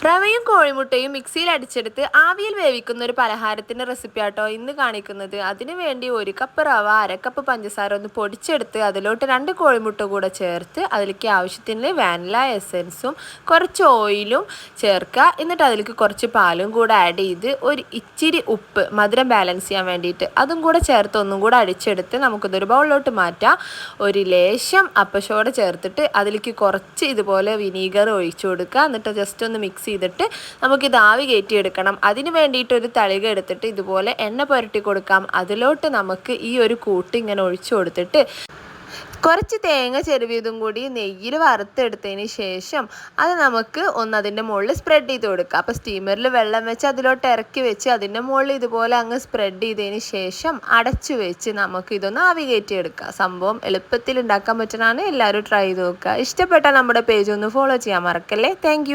റവയും കോഴിമുട്ടയും മിക്സിയിൽ അടിച്ചെടുത്ത് ആവിയിൽ വേവിക്കുന്ന ഒരു പലഹാരത്തിൻ്റെ റെസിപ്പി ആട്ടോ ഇന്ന് കാണിക്കുന്നത്. അതിനു വേണ്ടി 1 കപ്പ് റവ, 1/2 കപ്പ് പഞ്ചസാര ഒന്ന് പൊടിച്ചെടുത്ത് അതിലോട്ട് 2 കോഴിമുട്ട കൂടെ ചേർത്ത് അതിലേക്ക് ആവശ്യത്തിന് വാനില എസൻസും കുറച്ച് ഓയിലും ചേർക്കുക. എന്നിട്ട് അതിലേക്ക് കുറച്ച് പാലും കൂടെ ആഡ് ചെയ്ത് ഒരു ഇച്ചിരി ഉപ്പ്, മധുരം ബാലൻസ് ചെയ്യാൻ വേണ്ടിയിട്ട് അതും കൂടെ ചേർത്ത് ഒന്നും കൂടെ അടിച്ചെടുത്ത് നമുക്കിതൊരു ബൗളിലോട്ട് മാറ്റാം. ഒരു ലേശം അപ്പസോഡ ചേർത്തിട്ട് അതിലേക്ക് കുറച്ച് ഇതുപോലെ വിനീഗർ ഒഴിച്ചു കൊടുക്കുക. എന്നിട്ട് ജസ്റ്റ് ഒന്ന് മിക്സ് ചെയ്തിട്ട് നമുക്കിത് ആവി കയറ്റിയെടുക്കണം. അതിന് വേണ്ടിയിട്ട് ഒരു തളിക എടുത്തിട്ട് ഇതുപോലെ എണ്ണ പുരട്ടി കൊടുക്കാം. അതിലോട്ട് നമുക്ക് ഈ ഒരു കൂട്ട് ഇങ്ങനെ ഒഴിച്ചു കൊടുത്തിട്ട് കുറച്ച് തേങ്ങ ചെരുവിയതും കൂടി നെയ്യിൽ വറുത്തെടുത്തതിന് ശേഷം അത് നമുക്ക് അതിൻ്റെ മുകളിൽ സ്പ്രെഡ് ചെയ്ത് കൊടുക്കുക. അപ്പോൾ സ്റ്റീമറിൽ വെള്ളം വെച്ച് അതിലോട്ട് ഇറക്കി വെച്ച് അതിൻ്റെ മുകളിൽ ഇതുപോലെ അങ്ങ് സ്പ്രെഡ് ചെയ്തതിന് ശേഷം അടച്ചു വെച്ച് നമുക്ക് ഇതൊന്ന് ആവി കയറ്റിയെടുക്കുക. സംഭവം എളുപ്പത്തിൽ ഉണ്ടാക്കാൻ പറ്റുന്നതാണ്. എല്ലാവരും ട്രൈ ചെയ്ത് നോക്കുക. ഇഷ്ടപ്പെട്ടാൽ നമ്മുടെ പേജ് ഒന്ന് ഫോളോ ചെയ്യാൻ മറക്കല്ലേ. താങ്ക്